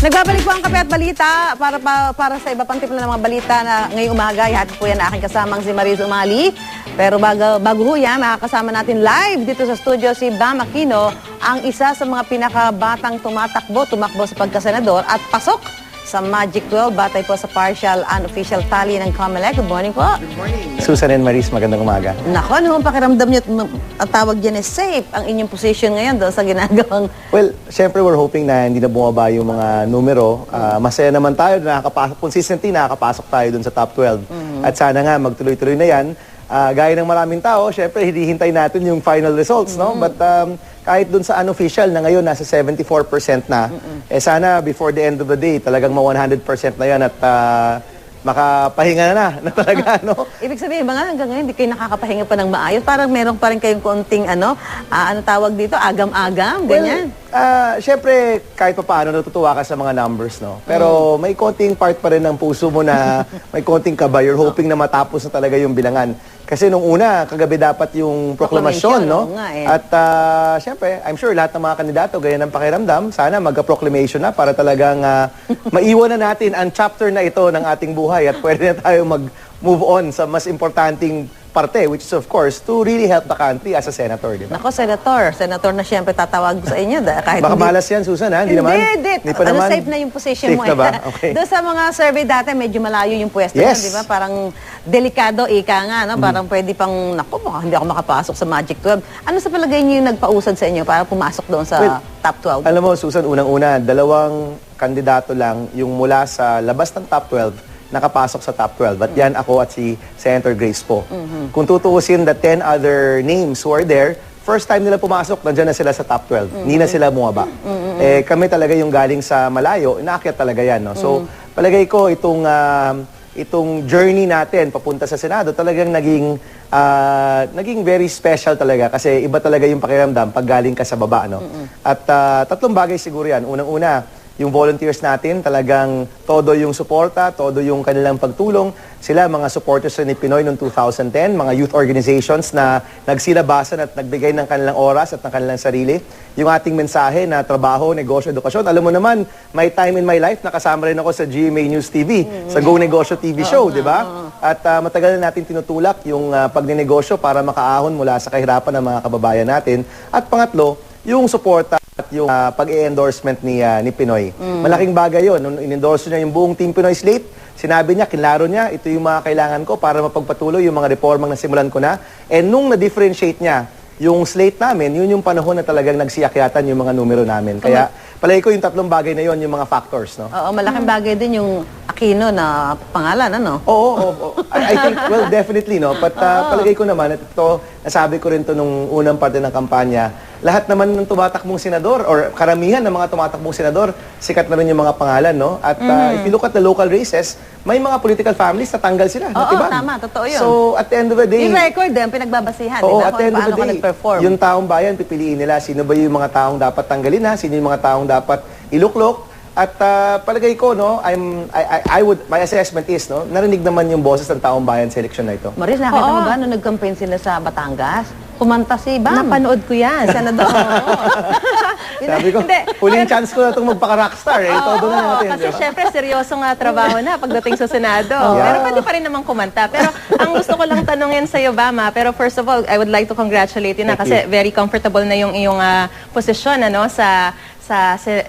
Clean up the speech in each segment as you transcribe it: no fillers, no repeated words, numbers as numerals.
Nagbabalik po ang Kape at Balita para sa iba pang tipla ng mga balita na ngayong umaga. Ihatid po yan na aking kasamang si Mariz Umali. Pero bago ho yan, makakasama natin live dito sa studio si Bam Aquino, ang isa sa mga pinakabatang tumakbo sa pagkasenador at pasok sa Magic 12, batay po sa partial unofficial tally ng COMELEC. Good morning po. Good morning. Susan and Maris, magandang umaga. Nako, ano ang pakiramdam niyo at tawag dyan is safe ang inyong position ngayon doon sa ginagawang... Well, syempre we're hoping na hindi na bumaba yung mga numero. Masaya naman tayo na consistently nakakapasok tayo doon sa top 12. At sana nga magtuloy-tuloy na yan. Gaya ng maraming tao, syempre hinihintay natin yung final results, no? But kahit dun sa unofficial na ngayon nasa 74% na, sana before the end of the day talagang 100% na yan at makapahinga na talaga, no? Ibig sabihin ba nga hanggang ngayon hindi kayo nakakapahinga pa ng maayos? Parang meron pa rin kayong konting ano tawag dito, agam-agam, ganyan? Well, syempre kahit pa paano natutuwa ka sa mga numbers, no? Pero may konting part pa rin ng puso mo na may konting kaba. You're hoping na matapos na talaga yung bilangan. Kasi nung una, kagabi dapat yung proklamasyon, no? At syempre, I'm sure lahat ng mga kandidato, gaya ng pakiramdam, sana magka-proclamation na para talagang maiwan na natin ang chapter na ito ng ating buhay at pwede na tayo mag-move on sa mas importanteng parte, which is of course to really help the country as a senator, di ba? Nako, senator na siyempre tatawag sa inyo. Kahit baka malas yan, Susan, ha? Hindi naman. Hindi pa naman. Safe na yung position mo. Safe na ba? Okay. Doon sa mga survey dati, medyo malayo yung pwesto yes. Di ba? Parang delikado, ika nga, no? Parang pwede pang, naku, hindi ako makapasok sa Magic 12. Ano sa palagay niyo yung nagpausad sa inyo para pumasok doon sa top 12? Alam mo, Susan, unang-una, dalawang kandidato lang yung mula sa labas ng top 12 nakapasok sa top 12. At yan ako at si Senator Grace po. Kung tutuusin the 10 other names who are there, first time nila pumasok, nandiyan na sila sa top 12. Hindi na sila bumaba. Kami talaga yung galing sa malayo, inaakyat talaga yan. No? So, palagay ko itong journey natin papunta sa Senado talagang naging very special talaga kasi iba talaga yung pakiramdam pag galing ka sa baba. No? At tatlong bagay siguro yan. Unang-una, yung volunteers natin, talagang todo yung suporta, todo yung kanilang pagtulong. Sila, mga supporters ni Pinoy noong 2010, mga youth organizations na nagsilabasan at nagbigay ng kanilang oras at ng kanilang sarili. Yung ating mensahe na trabaho, negosyo, edukasyon. Alam mo naman, may time in my life, nakasama rin ako sa GMA News TV, sa Go Negosyo TV show, di ba? At matagal na natin tinutulak yung pagninegosyo para makaahon mula sa kahirapan ng mga kababayan natin. At pangatlo, yung suporta at yung pag-e-endorsement ni Pinoy. Malaking bagay yun. Nung in-endorse niya yung buong Team Pinoy slate, sinabi niya, kinlaro niya, ito yung mga kailangan ko para mapagpatuloy yung mga reformang nasimulan ko na. And nung na-differentiate niya yung slate namin, yun yung panahon na talagang nagsiakyatan yung mga numero namin. Kaya palagi ko yung tatlong bagay na yun, yung mga factors. No? Oo, malaking bagay din yung Aquino na pangalan, ano? Oo. I think, well, definitely, no? But palagay ko naman, at ito, nasabi ko rin to nung unang parte ng kampanya, lahat naman ng tumatakbong senador or karamihan ng mga tumatakbong senador, sikat na rin yung mga pangalan, no? At if you look at the local races, may mga political families na tanggal sila. Oo, tama, totoo yun. So, at the end of the day... Yung record din, pinagbabasihan, oo, di ba? at the end of the day, yung taong bayan, pipiliin nila sino ba yung mga taong dapat tanggalin, ha? Sino yung mga taong dapat iluklok. At palagay ko, no, my assessment is, no, narinig naman yung boses ng taong bayan sa eleksyon na ito. Maris, nakita mo ba nung nag-campaign sila sa Batangas? Kumanta si Bam. Napanood ko yan, senador. Sabi ko, huling chance ko na itong magpaka-rockstar. Todo na natin. Kasi syempre, seryosong trabaho na pagdating sa Senado. Pero pwede pa rin naman kumanta. Pero ang gusto ko lang tanungin sa'yo, Bama, pero first of all, I would like to congratulate you na kasi very comfortable na yung iyong posisyon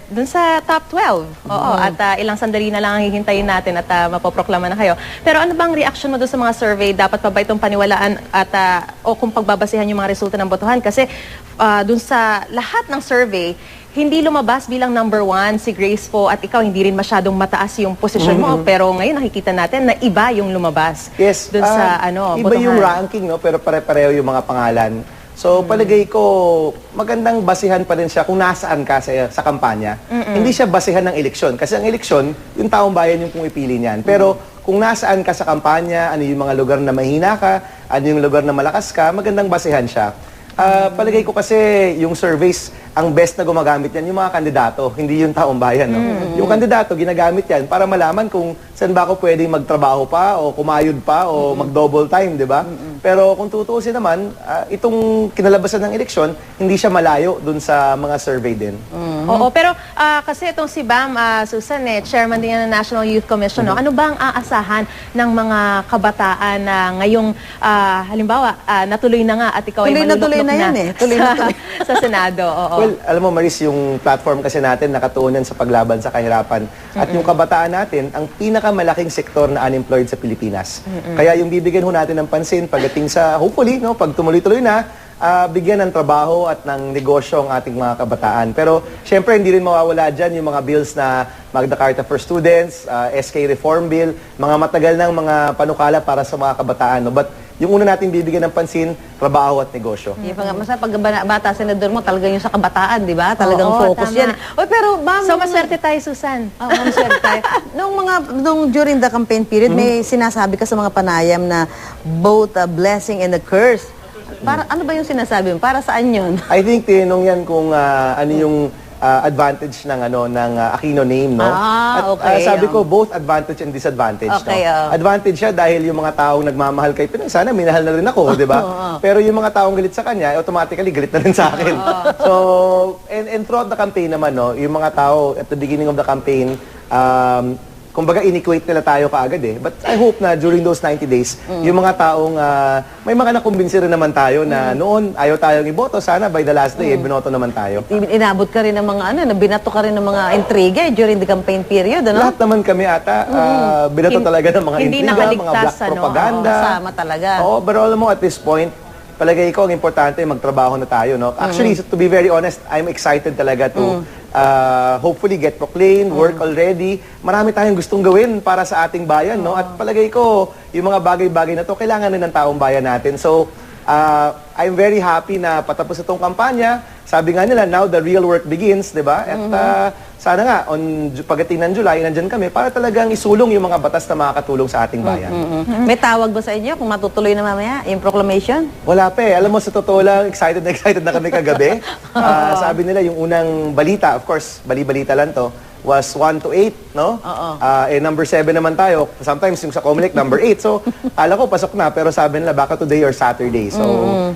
dun sa top 12. Oo, at ilang sandali na lang ang hihintayin natin at mapoproklama na kayo. Pero ano bang reaction mo dun sa mga survey? Dapat pa ba itong paniwalaan at o kung pagbabasihan yung mga resulta ng botohan? Kasi dun sa lahat ng survey, hindi lumabas bilang number 1 si Grace po at ikaw hindi rin masyadong mataas yung posisyon mo. Pero ngayon nakikita natin na iba yung lumabas. Yes. Dun sa iba botohan. yung ranking, no? Pero pare-pareho yung mga pangalan. So, palagay ko, magandang basihan pa rin siya kung nasaan ka sa kampanya. Hindi siya basihan ng eleksyon. Kasi ang eleksyon, yung taong bayan yung pumipili niyan. Pero kung nasaan ka sa kampanya, ano yung mga lugar na mahina ka, ano yung lugar na malakas ka, magandang basihan siya. Palagay ko kasi yung surveys, ang best na gumagamit yan yung mga kandidato, hindi yung taong bayan. No? Yung kandidato, ginagamit yan para malaman kung saan ba ako pwedeng magtrabaho pa o kumayod pa o mag-double time, di ba? Pero kung tutuusin naman, itong kinalabasan ng eleksyon, hindi siya malayo dun sa mga survey din. Oo, pero kasi itong si Bam, Susan, chairman din yan ng National Youth Commission, no? Ano ba ang aasahan ng mga kabataan na ngayong, halimbawa, natuloy na nga at ikaw ay Tuloy na yan eh. Tuloy na tuloy. sa Senado? Oo. Well, alam mo Maris, yung platform kasi natin nakatuunan sa paglaban sa kahirapan. At yung kabataan natin, ang pinakamalaking sektor na unemployed sa Pilipinas. Kaya yung bibigyan ho natin ng pansin pagdating sa, hopefully, no, pag tumuloy-tuloy na, bigyan ng trabaho at ng negosyo ang ating mga kabataan. Pero syempre hindi rin mawawala dyan yung mga bills na Magna Carta for Students, SK Reform Bill, mga matagal ng mga panukala para sa mga kabataan. No? But yung una natin bibigyan ng pansin, trabaho at negosyo. Pag bata senador mo, talaga yung sa kabataan, di ba? Talagang Oo, focus tama. yan. Oy, pero ma'am, So, maswerte tayo, Susan. maswerte tayo. Nung during the campaign period, may sinasabi ka sa mga panayam na both a blessing and a curse. Ano ba yung sinasabi mo? Para saan yun? I think tinanong yan kung ano yung advantage ng Aquino name, no? Okay. Sabi ko both advantage and disadvantage, Okay, no? Advantage siya dahil yung mga taong nagmamahal kay Pinoy, sana minahal na rin ako, 'di ba? Pero yung mga taong galit sa kanya, automatically galit na rin sa akin. So, and throughout the campaign naman, no, yung mga tao at the beginning of the campaign, kumbaga in-equate nila tayo kaagad eh. But I hope na during those 90 days, yung mga taong may mga nakumbinsi rin naman tayo na noon ayaw tayong iboto, sana by the last day, binoto naman tayo. Inabot ka rin ng mga nabinato ka rin ng mga intriga during the campaign period, ano? Lahat naman kami ata, binato talaga ng mga Hindi intriga, mga nakaligtas, black propaganda. Kasama talaga. Oo, pero alam mo at this point, palagay ko ang importante magtrabaho na tayo, no? Actually, to be very honest, I'm excited talaga to hopefully get proclaimed, work already. Marami tayong gustong gawin para sa ating bayan, no? At palagay ko, yung mga bagay-bagay na to, kailangan rin ng taong bayan natin. So, I'm very happy na patapos itong kampanya. Sabi nga nila, now the real work begins, di ba? At sana nga, pagdating ng July, nandyan kami para talagang isulong yung mga batas na makakatulong sa ating bayan. May tawag ba sa inyo kung matutuloy na mamaya yung proclamation? Wala pa eh. Alam mo, sa totoo lang, excited na kami kagabi. Sabi nila, yung unang balita, of course, bali-balita lang to, was 1 to 8, no? Number 7 naman tayo. Sometimes yung sa Comelec, number 8. So, ala ko, pasok na. Pero sabi nila, baka today or Saturday. So,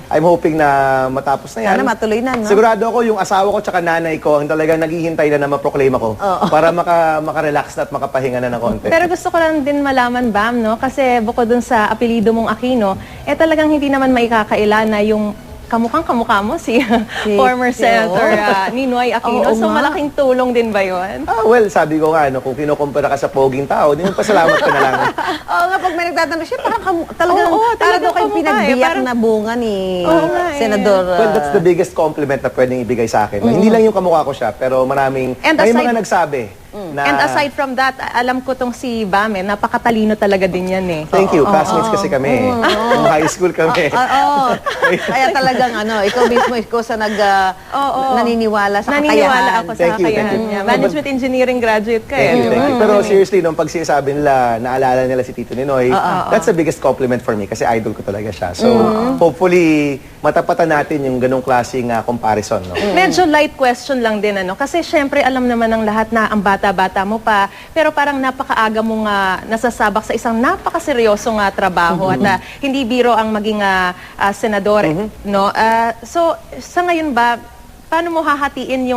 I'm hoping na matapos na yan. Sana matuloy na, no? Sigurado ako, yung asawa ko tsaka nanay ko, ang talagang naghihintay na ma-proclaim ako. Para maka-relax na at makapahinga na ng konti. Pero gusto ko lang din malaman, Bam, no? Kasi bukod dun sa apelido mong Aquino, talagang hindi naman maikakaila na yung kamukha mo si former Senator Ninoy Aquino. So malaking tulong din ba yun? Well, sabi ko nga, kung kinukumpara ka sa poging tao, di mo pasalamat ka na lang. Oo nga, pag may nagtatanong siya, parang talagang daw kayong pinagbiyak na bunga ni Senador. Well, that's the biggest compliment na pwedeng ibigay sa akin. Hindi lang yung kamukha ko siya, pero may mga nagsabi. And aside from that, alam ko tong si Bam, napakatalino talaga din yan eh. Thank you. Classmates kasi kami. Nung high school kami. Kaya talagang ikaw mismo, sa naniniwala sa kakayahan. Naniniwala ako sa Thank you, kakayahan niya. Management engineering graduate ka eh. Thank you. Pero seriously, nung pagsasabi nila, naalala nila si Tito Ninoy, that's the biggest compliment for me kasi idol ko talaga siya. So, hopefully, matapatan natin yung ganong klaseng comparison. No? Medyo light question lang din, kasi syempre alam naman ng lahat na ang bata mo pa, pero parang napakaaga mong nasasabak sa isang napakaseryosong trabaho at hindi biro ang maging senador, no? So, sa ngayon ba, paano mo hahatiin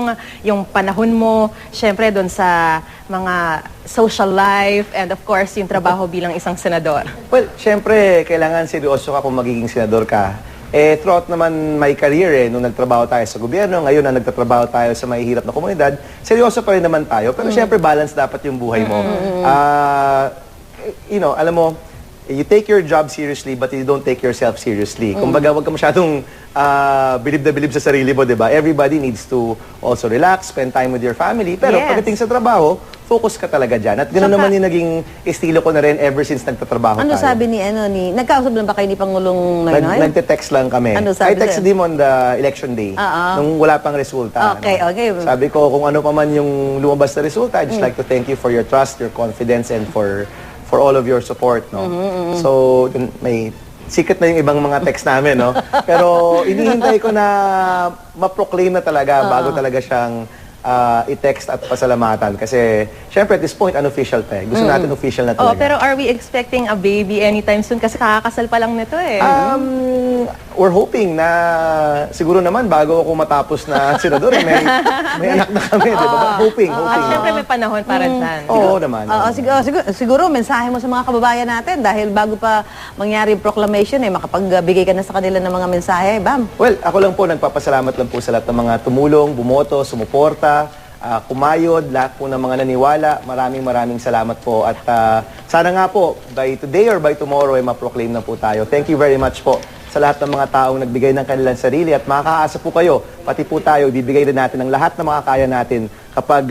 yung panahon mo, syempre doon sa mga social life and of course yung trabaho bilang isang senador? Well, syempre, kailangan seryoso ka kung magiging senador ka. Throughout naman my career, nung nagtrabaho tayo sa gobyerno, ngayon na nagtatrabaho tayo sa mahihirap na komunidad, seryoso pa rin naman tayo. Pero syempre, balance dapat yung buhay mo. Alam mo, you take your job seriously but you don't take yourself seriously. Kumbaga, wag ka masyadong bilib na bilib sa sarili mo, di ba? Everybody needs to also relax, spend time with your family. Pero pagdating sa trabaho, focus ka talaga dyan. At gano'n naman yung naging estilo ko na rin ever since nagtatrabaho tayo. Ano sabi nagkausap lang ba kayo ni Pangulong Noynoy? Nagte-text lang kami. Ano sabi I texted him on the election day, nung wala pang resulta. Okay. Sabi ko, kung ano pa man yung lumabas na resulta, I'd just like to thank you for your trust, your confidence, and for all of your support. No? So, may secret na yung ibang mga text namin, no? Pero inihintay ko na ma-proclaim na talaga bago talaga siyang i-text at pasalamatan. Kasi, syempre, at this point, unofficial pa eh. Gusto natin official na talaga. Pero are we expecting a baby anytime soon? Kasi kakakasal pa lang nito eh. we're hoping na siguro naman bago ako matapos na senador, may anak na kami, di ba? Hoping. At syempre may panahon para dyan. Oo naman. Siguro, mensahe mo sa mga kababayan natin dahil bago pa mangyari yung proclamation, makapagbigay ka na sa kanila ng mga mensahe, Bam. Well, ako lang po, nagpapasalamat lang po sa lahat ng mga tumulong, bumoto, sumuporta, kumayod, lahat po ng mga naniwala. Maraming salamat po. At sana nga po, by today or by tomorrow, ay ma-proclaim na po tayo. Thank you very much po sa lahat ng mga taong nagbigay ng kanilang sarili. At makakaasa po kayo, pati po tayo, bibigay din natin ang lahat ng makakaya natin kapag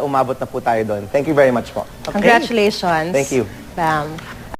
umabot na po tayo doon. Thank you very much po. Congratulations. Thank you. Bam.